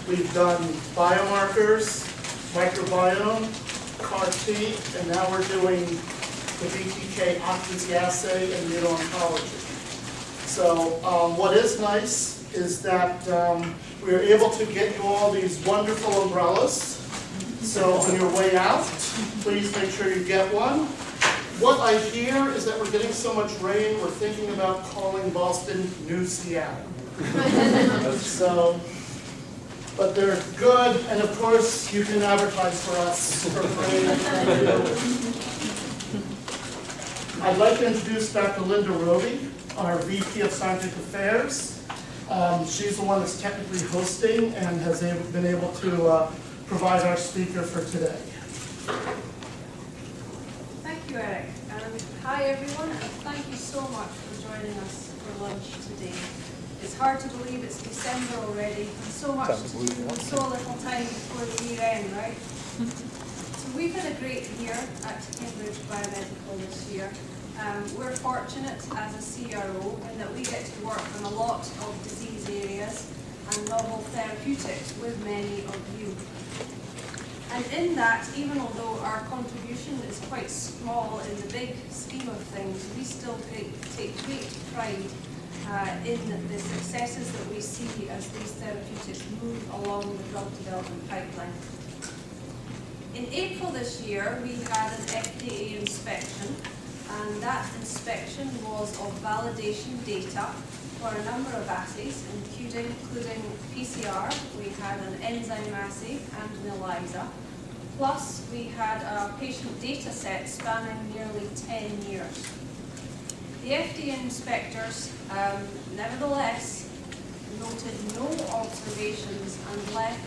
We've done biomarkers, microbiome, CAR T, and now we're doing the BTK occupancy assay and Immuno-Oncology. So what is nice is that we are able to get you all these wonderful umbrellas. So on your way out, please make sure you get one. What I hear is that we're getting so much rain, we're thinking about calling Boston New Seattle. So, but they're good, and of course, you can advertise for us for free. I'd like to introduce Dr. Linda Roby, our VP of Scientific Affairs. She's the one that's technically hosting and has been able to provide our speaker for today. Thank you, Eric. Hi, everyone, and thank you so much for joining us for lunch today. It's hard to believe it's December already, and so much to do, and so little time before the year end, right? So we've had a great year at Cambridge Biomedical this year. We're fortunate as a CRO in that we get to work on a lot of disease areas and novel therapeutics with many of you. And in that, even although our contribution is quite small in the big scheme of things, we still take great pride in the successes that we see as these therapeutics move along the drug development pipeline. In April this year, we had an FDA inspection, and that inspection was of validation data for a number of assays, including PCR. We had an enzyme assay and an ELISA. Plus, we had a patient data set spanning nearly 10 years. The FDA inspectors, nevertheless, noted no observations and left,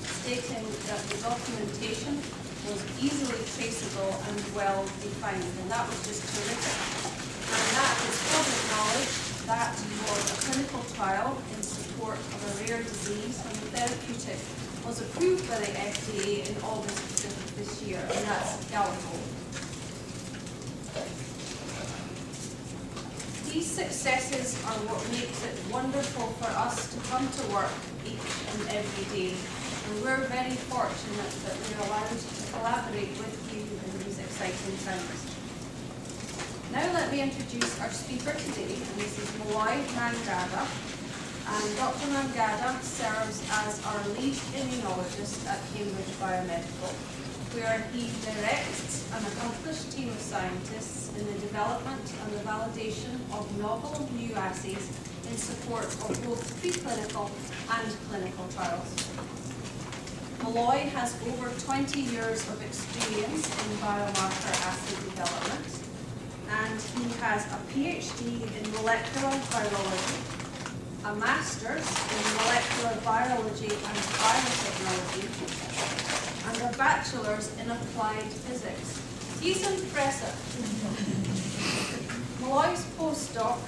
stating that the documentation was easily traceable and well defined, and that was just terrific. And that is public knowledge. That was a clinical trial in support of a rare disease, and the therapeutic was approved by the FDA in August of this year, and that's Galafold. These successes are what makes it wonderful for us to come to work each and every day, and we're very fortunate that we're allowed to collaborate with you in these exciting times. Now let me introduce our speaker today, and this is Malloy Mangada. And Dr. Mangada serves as our lead immunologist at Cambridge Biomedical, where he directs an accomplished team of scientists in the development and the validation of novel new assays in support of both preclinical and clinical trials. Malloy has over 20 years of experience in biomarker assay development, and he has a PhD in molecular virology, a master's in molecular biology and biotechnology, and a bachelor's in applied physics. He's impressive. Malloy's postdoc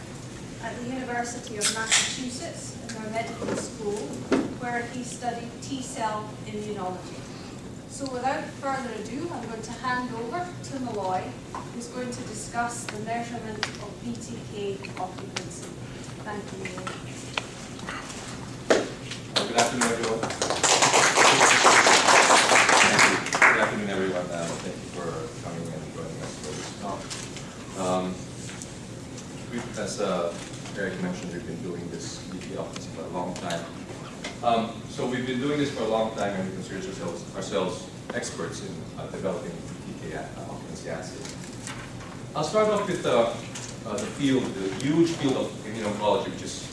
at the University of Massachusetts in their medical school, where he studied T-cell immunology. So without further ado, I'm going to hand over to Malloy, who's going to discuss the measurement of BTK occupancy. Thank you, Malloy. Good afternoon, everyone. Good afternoon, everyone. Thank you for coming and joining us for this talk. As Eric mentioned, we've been doing this BTK occupancy for a long time. So we've been doing this for a long time, and we consider ourselves experts in developing BTK occupancy assays. I'll start off with the huge field of immuno-oncology, which is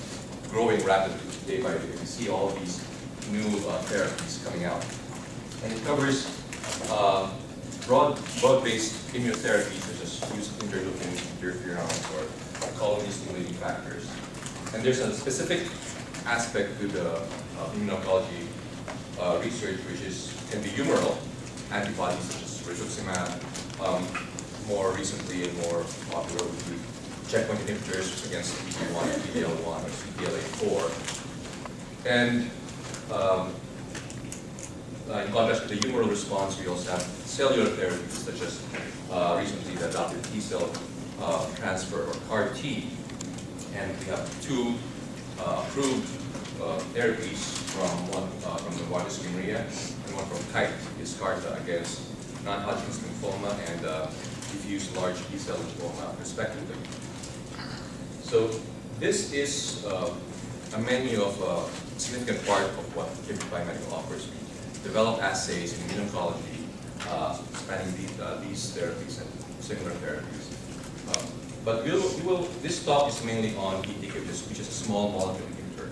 growing rapidly day by day. We see all these new therapies coming out. And it covers broad-based immunotherapy, such as use of interleukin, interferons, or colony-stimulating factors. And there's a specific aspect to the immuno-oncology research, which can be humoral antibodies, such as rituximab, more recently and more popular would be checkpoint inhibitors against PD-1, PD-L1, or CTLA-4. And in contrast to the humoral response, we also have cellular therapies, such as recently the adopted T-cell transfer, or CAR T. And we have two approved therapies from the Novartis Kymriah and one from Kite, Yescarta, against non-Hodgkin's lymphoma and diffuse large B-cell lymphoma, respectively. So this is a menu of a significant part of what Kimberly Biomedical offers. We develop assays in immuno-oncology spanning these therapies and similar therapies. But this talk is mainly on BTK, which is a small molecule inhibitor.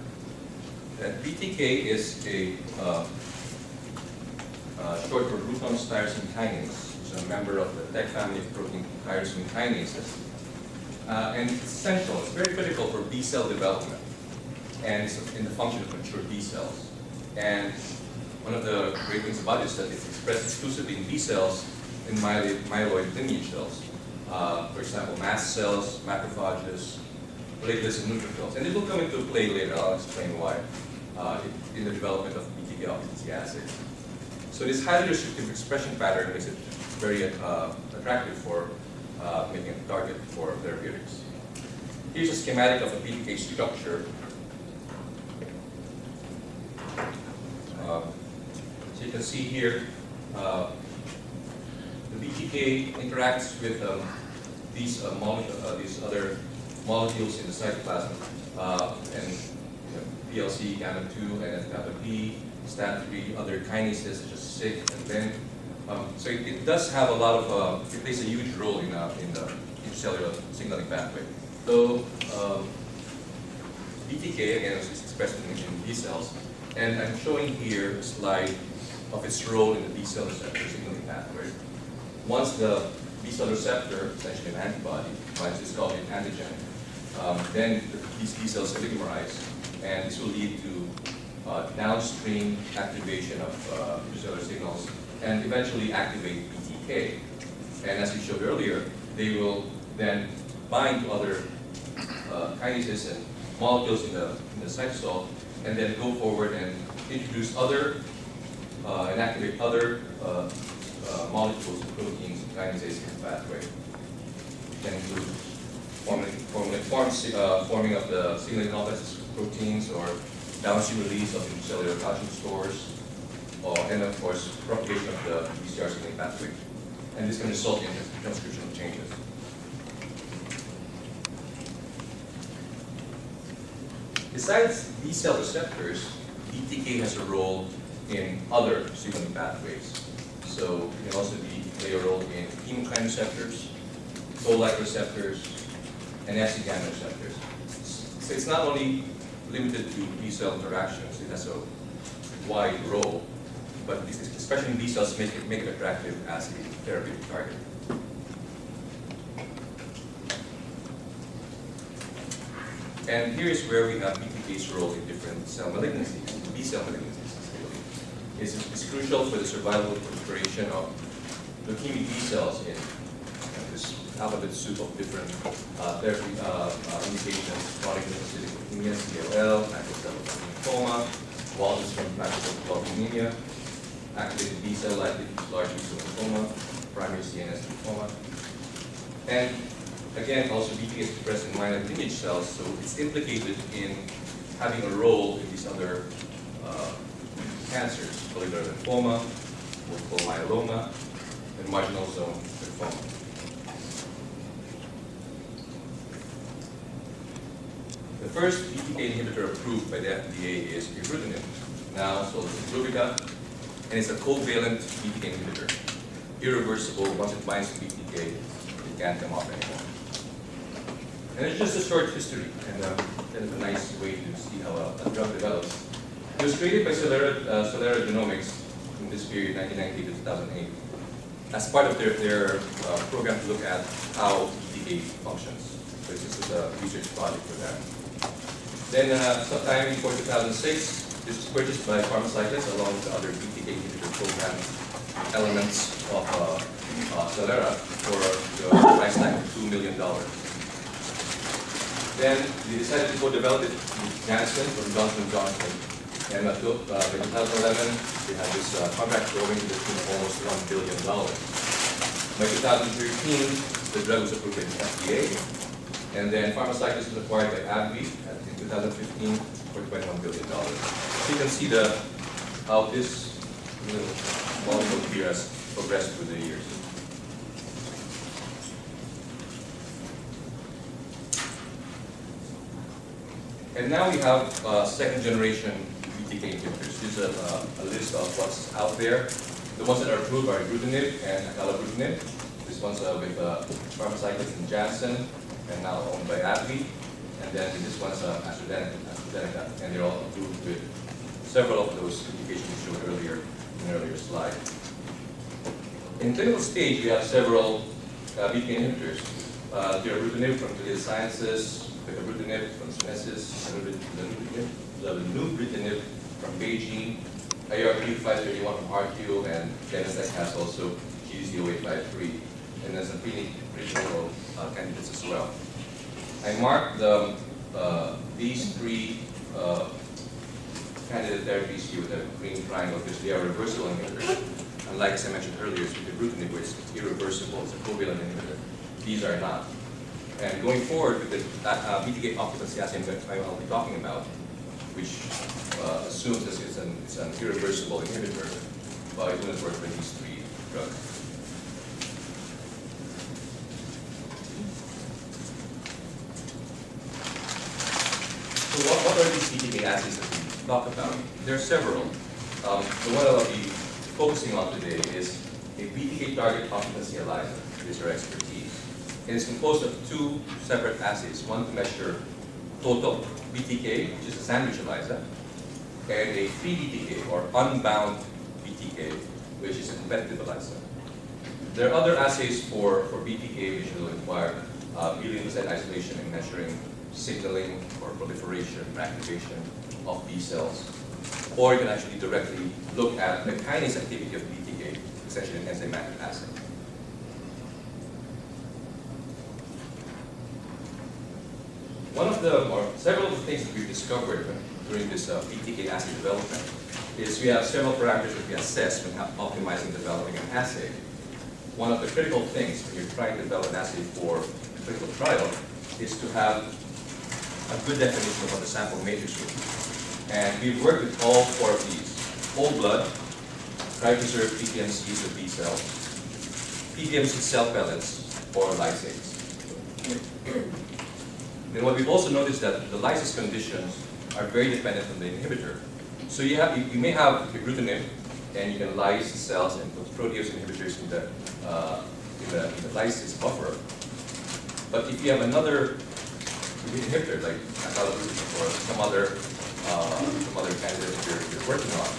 And BTK is a short for glucose tyrosine kinase, which is a member of the tech family of protein tyrosine kinases. And it's essential, it's very critical for B-cell development, and it's in the function of mature B-cells. And one of the great things about it is that it's expressed exclusively in B-cells and myeloid lineage cells. For example, mast cells, macrophages, platelets, and neutrophils. And it will come into play later. I'll explain why in the development of BTK occupancy assays. So this highly restrictive expression pattern makes it very attractive for making a target for therapeutics. Here's a schematic of a BTK structure. So you can see here, the BTK interacts with these other molecules in the cytoplasm, and PLC, gamma-2, and gamma-P, STAT3, other kinases such as SYK, and then so it does have a lot of, it plays a huge role in the intracellular signaling pathway. So BTK, again, is expressed in B cells, and I'm showing here a slide of its role in the B cell receptor signaling pathway. Once the B cell receptor, essentially an antibody, binds this called an antigen, then these B cells polymerize, and this will lead to downstream activation of intracellular signals and eventually activate BTK. And as we showed earlier, they will then bind to other kinases and molecules in the cytosol, and then go forward and introduce other and activate other molecules, proteins, and kinases in the pathway. It can include forming of the signaling complexes, proteins, or downstream release of intracellular calcium stores, and of course, propagation of the BCR signaling pathway. And this can result in transcriptional changes. Besides B cell receptors, BTK has a role in other signaling pathways. So it can also play a role in chemokine receptors, toll-like receptors, and Fc gamma receptors. So it's not only limited to B cell interactions, it has a wide role, but especially in B cells make it attractive as a therapeutic target. And here is where we have BTK's role in different cell malignancies, B cell malignancies. It's crucial for the survival and proliferation of leukemic B cells in this alphabet soup of different therapy indications: chronic lymphocytic leukemia, CLL, active lymphoma, Walden's from macroglobulinemia, activated B cell like large B cell lymphoma, primary CNS lymphoma, and again, also BTK is expressed in myeloid lineage cells, so it's implicated in having a role in these other cancers: follicular lymphoma, multiple myeloma, and marginal zone lymphoma. The first BTK inhibitor approved by the FDA is ibrutinib, now sold as Imbruvica, and it's a covalent BTK inhibitor. Irreversible, once it binds to BTK, it can't come off anymore. And it's just a short history, and kind of a nice way to see how a drug develops. It was created by Celera Genomics in this period, 1990 to 2008, as part of their program to look at how BTK functions. So this is a research project for them. Then sometime before 2006, this was purchased by Pharmacyclics along with the other BTK inhibitor program elements of Celera for the price tag of $2 million. Then they decided to co-develop it with Janssen from Johnson & Johnson. And by 2011, they had this contract growing to the tune of almost $1 billion. By 2013, the drug was approved by the FDA, And then Pharmacyclics was acquired by AbbVie in 2015 for $21 billion. So you can see how this little molecule here has progressed through the years. And now we have second generation BTK inhibitors. This is a list of what's out there. The ones that are approved are ibrutinib and acalabrutinib. This one's with Pharmacyclics and Janssen, and now owned by AbbVie. And then this one's AstraZeneca, and they're all approved with several of those indications we showed earlier in an earlier slide. In clinical stage, we have several BTK inhibitors. Ibrutinib from Gilead Sciences, ibrutinib from Synesis, ibrutinib from BeiGene, AR-531 from Arcue, and Genentech has also GC0853, and then some preclinical candidates as well. I marked these three candidate therapies here with a green triangle because they are reversible inhibitors. Unlike, as I mentioned earlier, with ibrutinib, which is irreversible, it's a covalent inhibitor. These are not. And going forward with the BTK occupancy assay I'll be talking about, which assumes that it's an irreversible inhibitor, but it wouldn't work for these three drugs. So what are these BTK assays that we talk about? There are several. The one I'll be focusing on today is a BTK target occupancy ELISA. It is our expertise. It is composed of two separate assays, one to measure total BTK, which is a sandwich ELISA, and a free BTK, or unbound BTK, which is a competitive ELISA. There are other assays for BTK which will require lymphocyte isolation and measuring signaling or proliferation or activation of B cells. Or you can actually directly look at the kinase activity of BTK, essentially an enzymatic assay. One of the, or several of the things that we've discovered during this BTK assay development is we have several parameters that we assess when optimizing developing an assay. One of the critical things when you're trying to develop an assay for a clinical trial is to have a good definition of what the sample matrix will be. And we've worked with all four of these: whole blood, cryopreserved PTMCs of B cells, PTMC cell pellets, or lysates. Then what we've also noticed that the lysis conditions are very dependent on the inhibitor. So you may have ibrutinib, and you can lyse the cells and put protease inhibitors in the lysis buffer. But if you have another inhibitor like acalabrutinib or some other candidate that you're working on,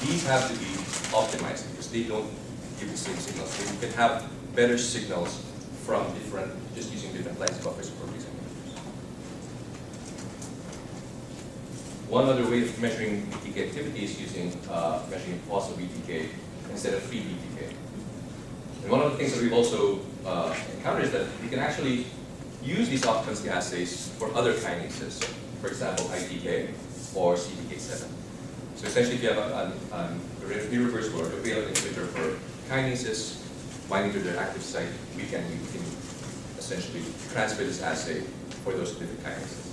these have to be optimized because they don't give the same signals. So you can have better signals from just using different lysis buffers for these inhibitors. One other way of measuring BTK activity is using measuring phospho BTK instead of free BTK. And one of the things that we've also encountered is that we can actually use these occupancy assays for other kinases, for example, ITK or CDK7. So essentially, if you have an irreversible or covalent inhibitor for kinases binding to their active site, we can essentially transfer this assay for those different kinases.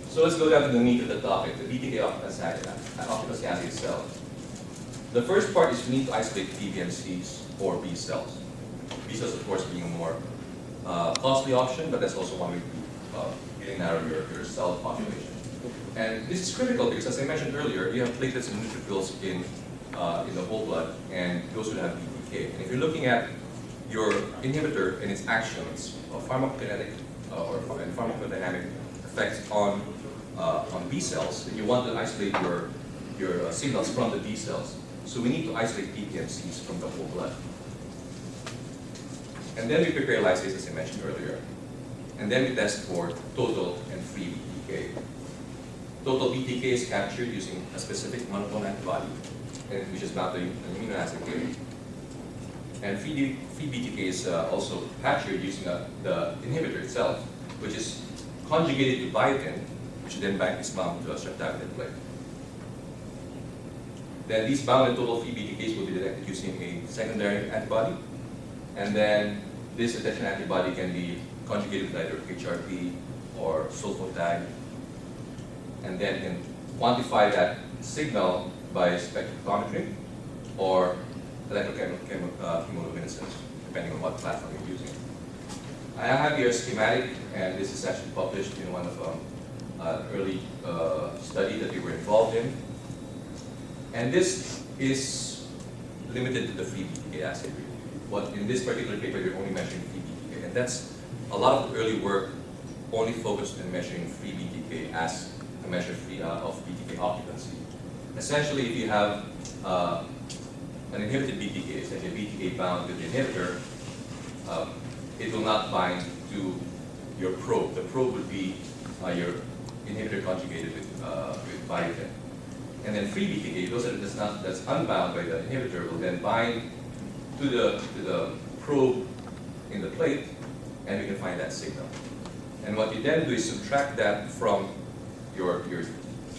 So let's go down to the meat of the topic, the BTK occupancy assay itself. The first part is we need to isolate PBMCs or B cells. B cells, of course, being a more costly option, but that's also one way to really narrow your cell population. And this is critical because, as I mentioned earlier, you have platelets and neutrophils in the whole blood, and those would have BTK. And if you're looking at your inhibitor and its actions, pharmacokinetic or pharmacodynamic effects on B cells, then you want to isolate your signals from the B cells. So we need to isolate PBMCs from the whole blood. And then we prepare lysase, as I mentioned earlier. And then we test for total and free BTK. Total BTK is captured using a specific monoclonal antibody, which is bound to an amino acid chain. And free BTK is also captured using the inhibitor itself, which is conjugated to biotin, which then is bound to a streptavidin plate. Then these bound and total free BTKs will be detected using a secondary antibody, And then this attention antibody can be conjugated with either HRP or sulfotag, and then can quantify that signal by spectrophotometry or electrochemoluminescence, depending on what platform you're using. I have here a schematic, and this is actually published in one of early study that we were involved in. And this is limited to the free BTK assay. What in this particular paper, they're only measuring free BTK, and that's a lot of the early work only focused on measuring free BTK as a measure of BTK occupancy. Essentially, if you have an inhibited BTK, essentially a BTK bound with the inhibitor, it will not bind to your probe. The probe would be your inhibitor conjugated with biotin. And then free BTK, those that's unbound by the inhibitor, will then bind to the probe in the plate, and we can find that signal. And what you then do is subtract that from your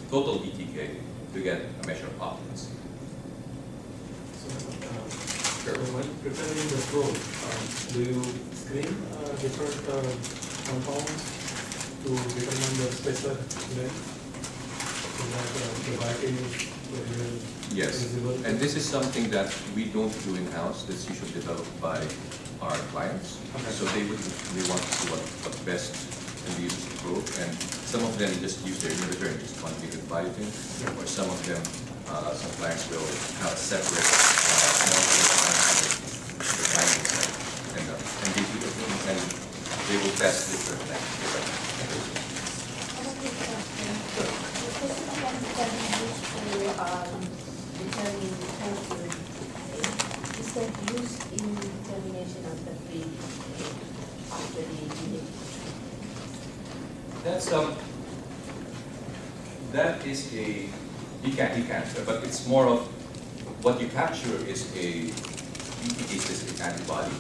total BTK to get a measure of occupancy. So, when preparing the probe, do you screen different compounds to determine the specific length? So that the biotin is Yes, visible? and this is something that we don't do in-house. That's usually developed by our clients. Okay. So they want to see what best can be used to probe, and some of them just use their inhibitor and just conjugate with biotin, or some of them, some clients will have separate the binding site, and they do it, and they will test different things. Is that used in determination of the free after the inhibitor? That is you can't, but it's more of what you capture is a BTK specific antibody.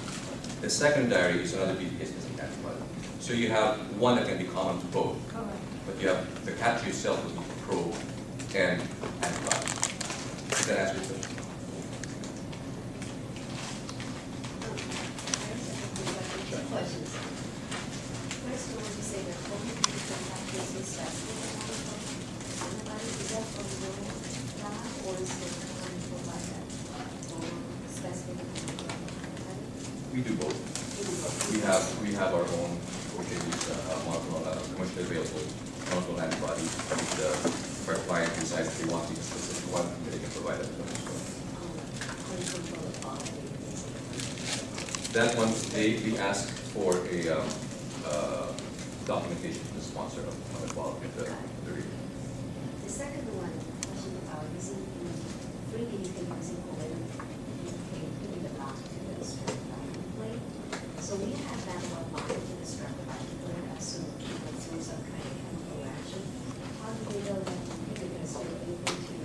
The secondary is another BTK specific antibody. So you have one that can be common to both, but you have the capture itself will be probe and antibody. Does that answer your question? Two questions. First, you want to say that only people have this specific antibody, is that from your lab or is it provided or specific antibody? We do both. We have our own, which is commercially available monoclonal antibody, which our client decides if they want the specific one, they can provide it to them as well. That one, we ask for a documentation from the sponsor on the quality of the review. The second one, question about using free BTK using covalent BTK in the box to the stratified plate. So we have that one bonded to the stratified plate, assume it will through some kind of chemical reaction. How do we know that inhibitors are able to,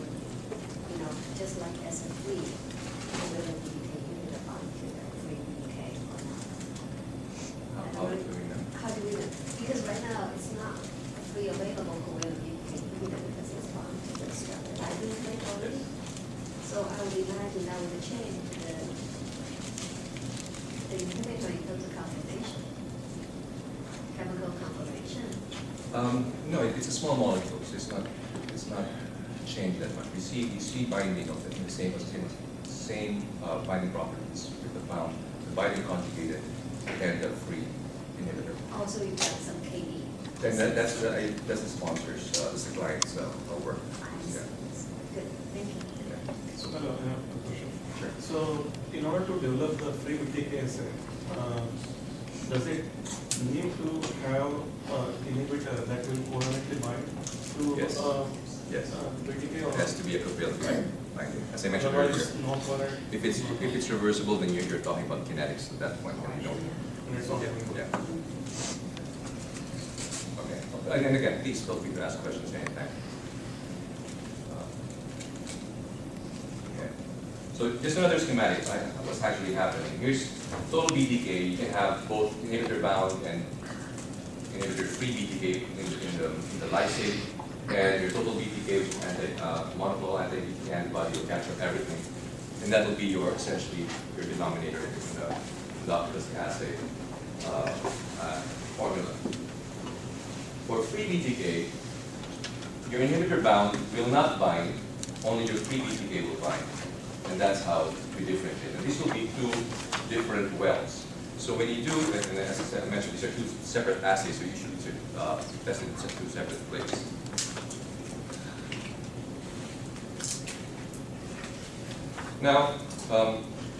just like as a free covalent BTK inhibitor bond to the free BTK or not? How do we know? How do we know? Because right now it's not a free available covalent BTK inhibitor because it's bound to the stratified plate already. So I would imagine that would change the inhibitor in terms of conformation, chemical conformation. No, it's a small molecule, so it's not changed that much. We see binding of it in the same binding properties with the binding conjugated and the free inhibitor. Also, you've got some KD. And that's the sponsors, that's the client's work. Yeah. Good, thank you. Yeah. So, I have a question. Sure. So, in order to develop the free BTK assay, does it need to have inhibitor that will covalently bind to Yes. Yes. BTK, or It has to be a covalent binding. As I mentioned earlier, otherwise not covalent? if it's reversible, then you're talking about kinetics at that point. And you don't. And it's not Yeah. Okay. And again, please feel free to ask questions anytime. Okay. So just another schematic. What's actually happening? Here's total BTK. You can have both inhibitor bound and inhibitor free BTK in the lysate, and your total BTK, which is monoclonal anti-BTK antibody, will capture everything, and that will be essentially your denominator in the the occupancy assay formula. For free BTK, your inhibitor bound will not bind, only your free BTK will bind. And that's how we differentiate. And these will be two different wells. So when you do, and as I mentioned, these are two separate assays, so you should test it in two separate places. Now,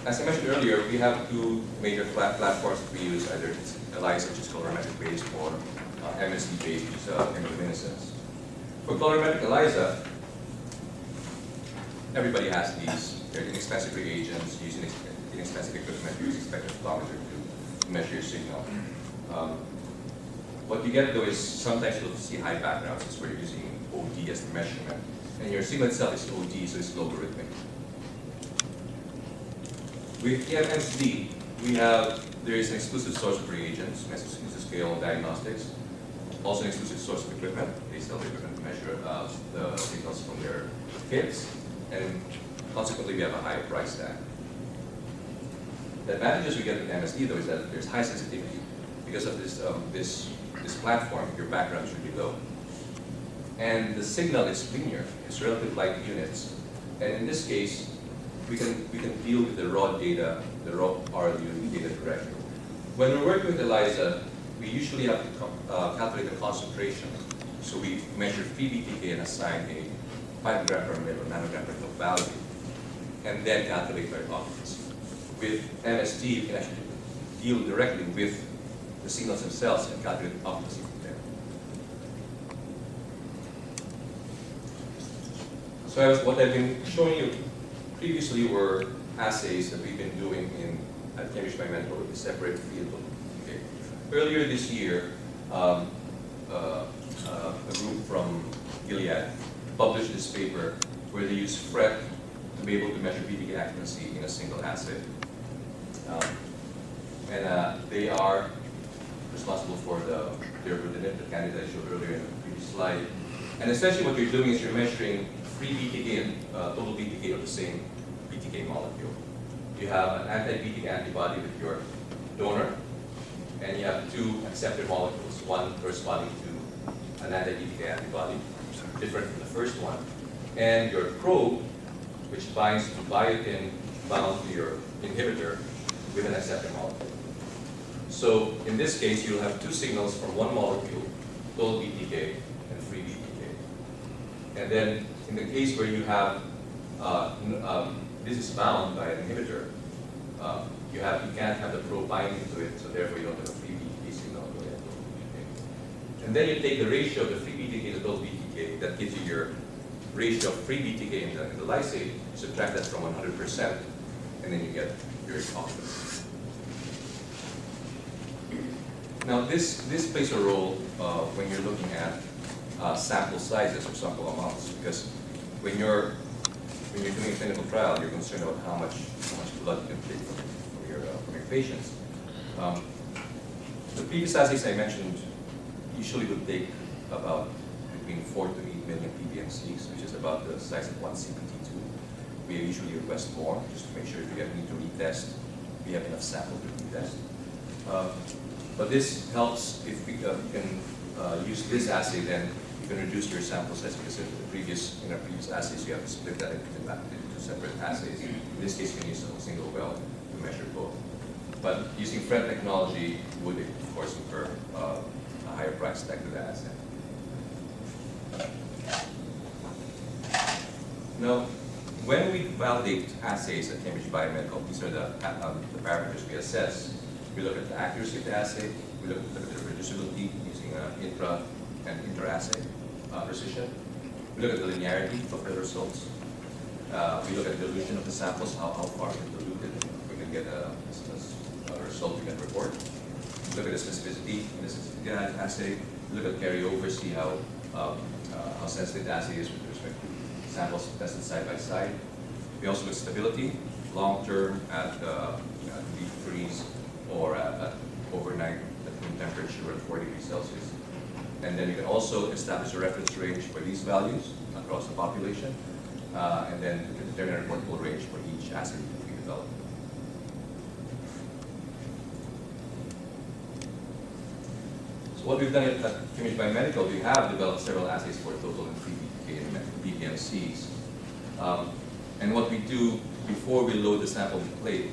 as I mentioned earlier, we have two major platforms that we use, either it's ELISA, which is colorimetric based, or MSD based, which is immunoluminescence. For colorimetric ELISA, everybody has these. They're inexpensive reagents, using inexpensive equipment, using spectrophotometer to measure your signal. What you get though is sometimes you'll see high backgrounds, it's where you're using OD as the measurement. And your signal itself is OD, so it's logarithmic. With MSD, there is an exclusive source of reagents, mesoscale diagnostics, also an exclusive source of equipment. They sell the equipment to measure the signals from their kits, and consequently we have a higher price tag. The advantages we get with MSD though is that there's high sensitivity. Because of this platform, your background should be low. And the signal is linear, it's relatively light units. And in this case, we can deal with the raw data, the raw RLU data directly. When we're working with ELISA, we usually have to calculate the concentration. So we measure free BTK and assign a 5 gram per ml or nanogram per ml value, and then calculate our occupancy. With MSD, you can actually deal directly with the signals themselves and calculate occupancy from there. So what I've been showing you previously were assays that we've been doing at Cambridge Biomedical with a separate field. Okay. Earlier this year, a group from Gilead published this paper where they used FRET to be able to measure BTK accuracy in a single assay. They are responsible for the candidate I showed earlier in the previous slide. And essentially what you're doing is you're measuring free BTK and total BTK of the same BTK molecule. You have an anti-BTK antibody with your donor, and you have two acceptor molecules, one corresponding to an anti-BTK antibody, different from the first one, and your probe, which binds to biotin bound to your inhibitor with an acceptor molecule. So in this case, you'll have two signals from one molecule, total BTK and free BTK. And then in the case where you have this is bound by an inhibitor, you can't have the probe binding to it, so therefore you don't have a free BTK signal going to total BTK. And then you take the ratio of the free BTK to total BTK, that gives you your ratio of free BTK in the lysate, subtract that from 100%, and then you get your occupancy. Now this plays a role when you're looking at sample sizes or sample amounts, because when you're doing a clinical trial, you're concerned about how much blood you can take from your patients. The previous assays I mentioned usually would take about between 4 to 8 million ppmcs, which is about the size of one CPT2. We usually request more, just to make sure if we need to retest, we have enough sample to retest. But this helps if we can use this assay, then you can reduce your sample size, because in our previous assays you have to split that into two separate assays. In this case, you can use a single well to measure both. But using FRET technology would, of course, incur a higher price tag to the assay. Now, when we validate assays at Cambridge Biomedical, these are the parameters we assess. We look at the accuracy of the assay, we look at the reproducibility using intra and inter-assay precision. We look at the linearity of the results. We look at the dilution of the samples, how far it's diluted. We can get a result we can report. We look at the specificity in the sensitivity assay. We look at carryover, see how sensitive the assay is with respect to samples tested side by side. We also look at stability, long term at deep freeze or at overnight at room temperature at 4 degrees Celsius. And then you can also establish a reference range for these values across the population, and then you can determine a reportable range for each assay that we develop. what we've done at Cambridge Biomedical, we have developed several assays for total and free BTK and BPMCs. And what we do before we load the sample in the plate,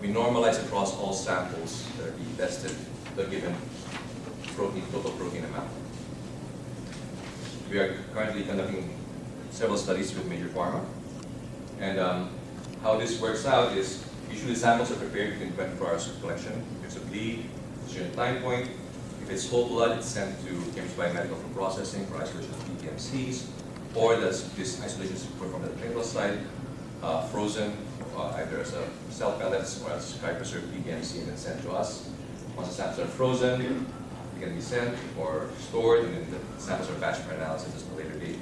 we normalize across all samples that are being tested the given protein, total protein amount. We are currently conducting several studies with major pharma. And how this works out is usually samples are prepared within 24 hours of collection. If it's a bleed, it's a time point. If it's whole blood, it's sent to Cambridge Biomedical for processing for isolation of BTMCs, or this isolation is performed at the clinical site, frozen, either as a cell pellets or as cryopreserved BTMC and then sent to us. Once the samples are frozen, they can be sent or stored, and then the samples are batched for analysis at a later date.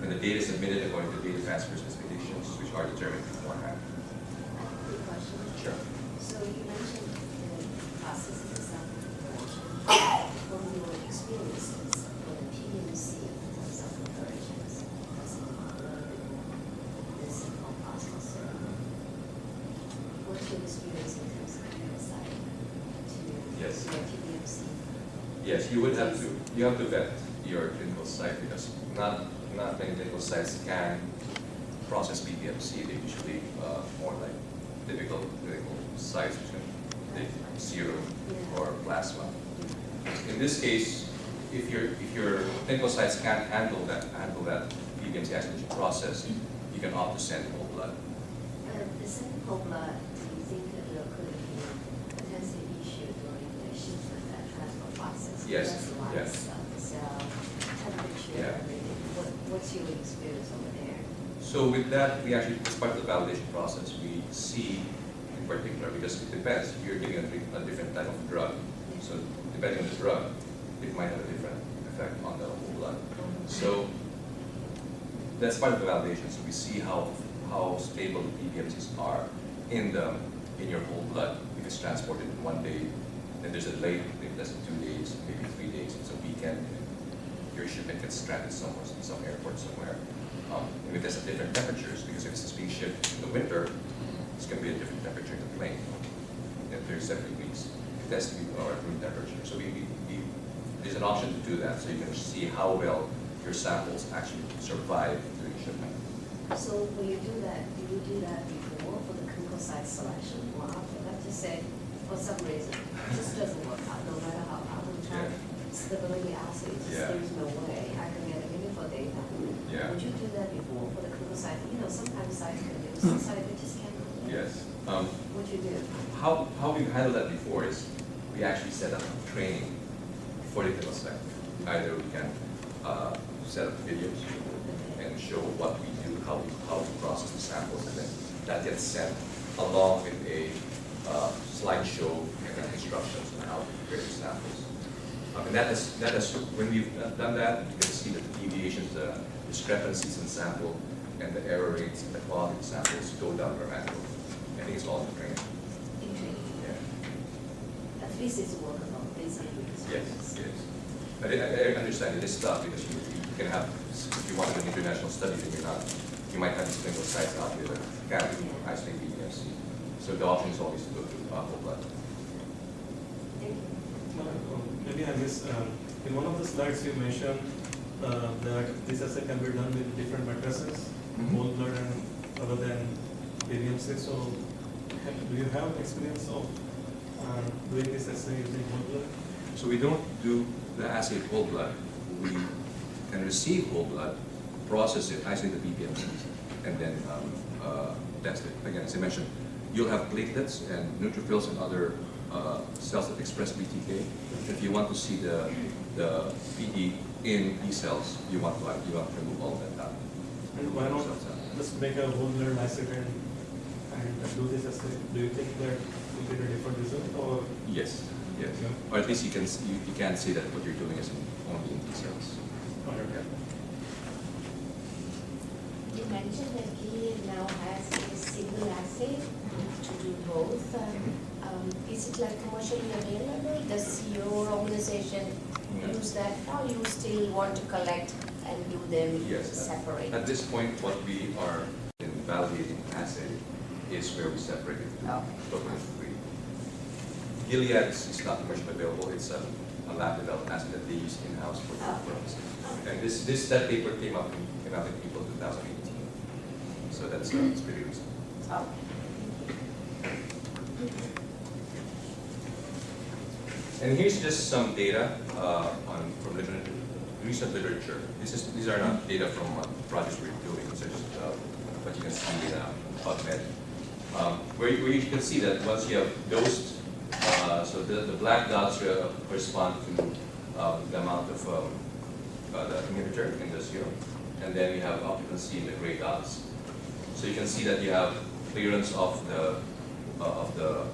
And the data is submitted according to data transfer specifications, which are determined beforehand. Quick question. Sure. So you mentioned the process of sample preparation. From your experiences for the PMC in terms of preparations, does it involve a little bit more than simple process? What's your experience in terms of clinical side to Yes. your PMC? Yes, you have to vet your clinical site because not many clinical sites can process BPMC. They usually more like typical clinical sites, which can take serum or plasma. In this case, if your clinical sites can't handle that BPMC isolation process, you can opt to send whole blood. The sample blood, do you think that there could be potential issue during the shipment and transfer process? Yes, That's yes. the cell temperature, Yeah. everything. What's your experience over there? So with that, we actually, as part of the validation process, we see in particular, because it depends, if you're giving a different type of drug, so depending on the drug, it might have a different effect on the whole blood. So that's part of the validation, so we see how stable the BPMCs are in your whole blood. If it's transported in 1 day, then there's a delay, maybe less than 2 days, maybe 3 days, it's a weekend, your shipment gets stranded somewhere, in some airport somewhere. If it has different temperatures, because if it's being shipped in the winter, it's going to be a different temperature in the plane. And 37 degrees. It has to be our room temperature. So there's an option to do that, so you can see how well your samples actually survive during shipment. So when you do that, do you do that before for the clinical site selection or after? Let's just say, for some reason, it just doesn't work out, no matter how we try stability assays, Yeah. there's no way I can get a meaningful data. Yeah. Would you do that before for the clinical site? You know, sometimes sites can do, some sites they just can't do it. Yes. What'd you do? How we've handled that before is we actually set up training for the clinical site. Either we can set up videos and show what we do, how we process the samples, and then that gets sent along with a slideshow and instructions on how to prepare the samples. And that has when we've done that, you can see that the deviations, the discrepancies in sample, and the error rates and the quality of samples go down dramatically. I think it's all in the training. In training? Yeah. At least it's workable, basically. Yes, yes. But I understand it is tough because you can have, if you want an international study, then you might have these clinical sites out there that can't isolate BPMC. So the option is always to go to whole blood. Thank you. Maybe I missed, in one of the slides you mentioned that this assay can be done with different matrices, whole blood and other than BPMC. So do you have experience of doing this assay using whole blood? So we don't do the assay of whole blood. We can receive whole blood, process it, isolate the BPMCs, and then test it. Again, as I mentioned, you'll have platelets and neutrophils and other cells that express BTK. If you want to see the BT in B cells, you want to remove all of that out. And why not just make a whole blood assay and do this assay? Do you think that will get a different result, or? Yes, yes. Yeah. Or at least you can say that what you're doing is only in B cells. Okay. You mentioned that Gilead now has a single assay to do both. Is it like commercially available? Does your organization use that, or you still want to collect and do them Yes. separate? At this point, what we are in validating assay is where we separate it to Okay. totally free. Gilead is not commercially available. It's a lab-developed assay that they use in-house for their purposes. And that paper came out in April 2018. So that's it's pretty recent. Oh. And here's just some data from recent literature. These are not data from projects we're doing. These are just what you can see in PubMed. Where you can see that once you have dosed, so the black dots correspond to the amount of the inhibitor in the serum, and then you have occupancy in the gray dots. So you can see that you have clearance of the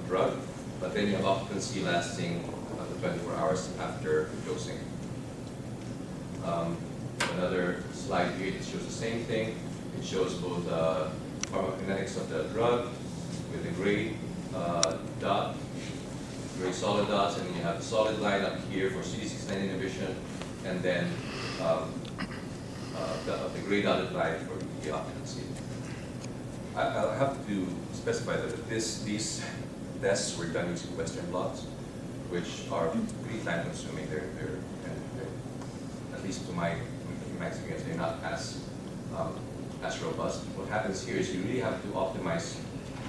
drug, but then you have occupancy lasting 24 hours after dosing. Another slide here that shows the same thing. It shows both pharmacokinetics of the drug with the gray dot, gray solid dots, and then you have the solid line up here for CD69 inhibition, and then the gray dotted line for the occupancy. I'll have to specify that these tests were done using Western blots, which are pretty time consuming. They're at least to my experience, they're not as robust. What happens here is you really have to optimize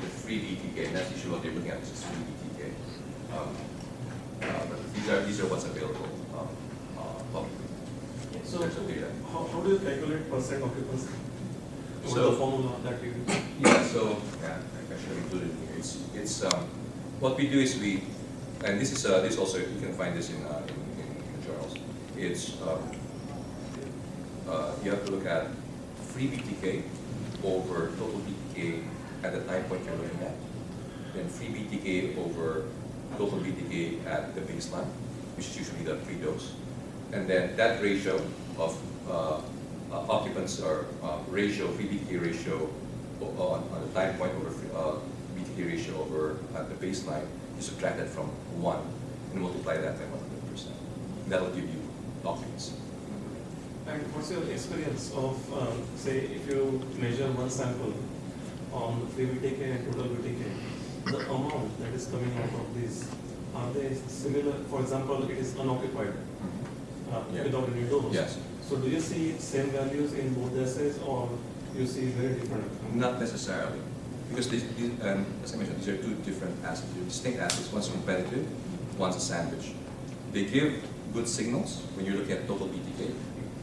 the free BTK, and that's usually what they're looking at, is free BTK. But these are what's available publicly. So There's some data. how do you calculate percent occupancy? What's the formula that you use? Yeah, so yeah, I should have included it here. It's what we do is and this is this also, you can find this in journals. It's you have to look at free BTK over total BTK at the time point you're looking at, then free BTK over total BTK at the baseline, which is usually the pre-dose, and then that ratio of occupants or ratio, free BTK ratio on the time point over BTK ratio over at the baseline, you subtract that from 1 and multiply that by 100%. That will give you occupancy. And what's your experience of, say, if you measure one sample on free BTK and total BTK, the amount that is coming out of these, are they similar? For example, it is unoccupied Yeah. without any dose. Yes. So do you see same values in both the assays, or you see very different? Not necessarily, because as I mentioned, these are two different assays, distinct assays. One's competitive, one's a sandwich. They give good signals when you're looking at total BTK,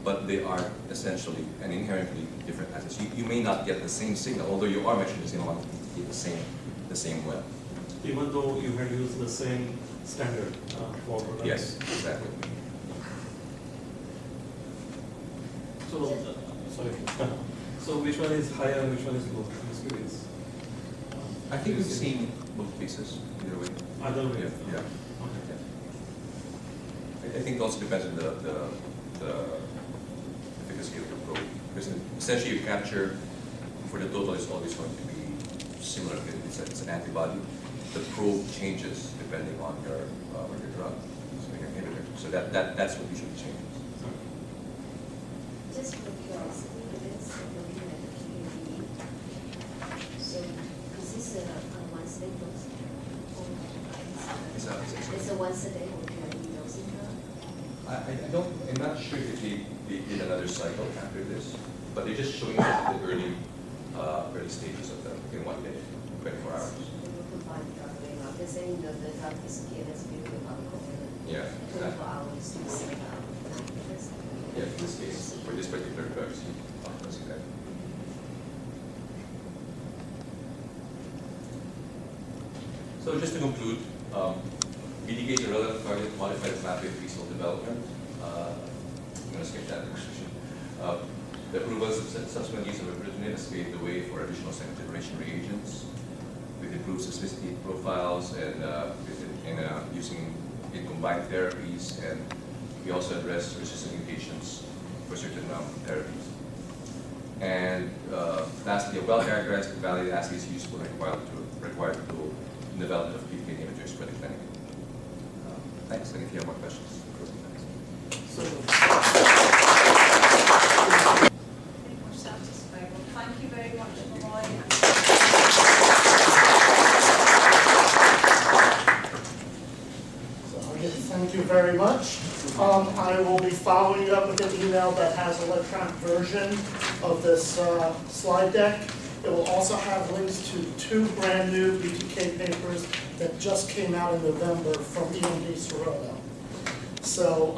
but they are essentially and inherently different assays. You may not get the same signal, although you are measuring the same amount of BTK the same way. Even though you had used the same standard for products? Yes, exactly. So, sorry. So which one is higher and which one is lower? I'm just curious. I think we've seen both cases either way. Either way? Yeah. Okay. I think it also depends on the efficacy of the probe. Because essentially you capture, for the total, it's always going to be similar. It's an antibody. The probe changes depending on your drug, so your inhibitor. So that's what usually changes. Just for curiosity, let's looking at the PAD. So is this a once-a-day dosing? It's a once-a-day or PAD dosing drug? I'm not sure if they did another cycle after this, but they're just showing us the early stages of in 1 day, 24 hours. We will combine the drug later on. They're saying that the drug is given as beauty pharmacokinetics. Yeah, 24 exactly. hours to 7 hours. Yeah, in this case, for this particular drug, occupancy that. So just to conclude, BTK is a relevant target modified pathway for cell development. I'm going to skip that description. The approval of subsequent use of ibrutinib has paved the way for additional second-generation reagents with improved specificity profiles and using in combined therapies, and we also address resistant mutations for certain therapies. And lastly, a well-characterized and validated assay is useful and required tool in the development of BTK inhibitors for the clinic. Thanks, and if you have more questions, So, I think we're satisfied. Well, thank you very much, Malloy. So again, thank you very very much. I will be following you up with an email that has an electronic version of this slide deck. It will also have links to 2 brand new BTK papers that just came out in November from EMD Serota. So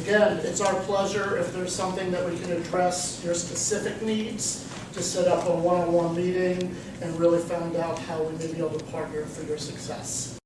again, it's our pleasure if there's something that we can address your specific needs to set up a one-on-one meeting and really find out how we may be able to partner for your success.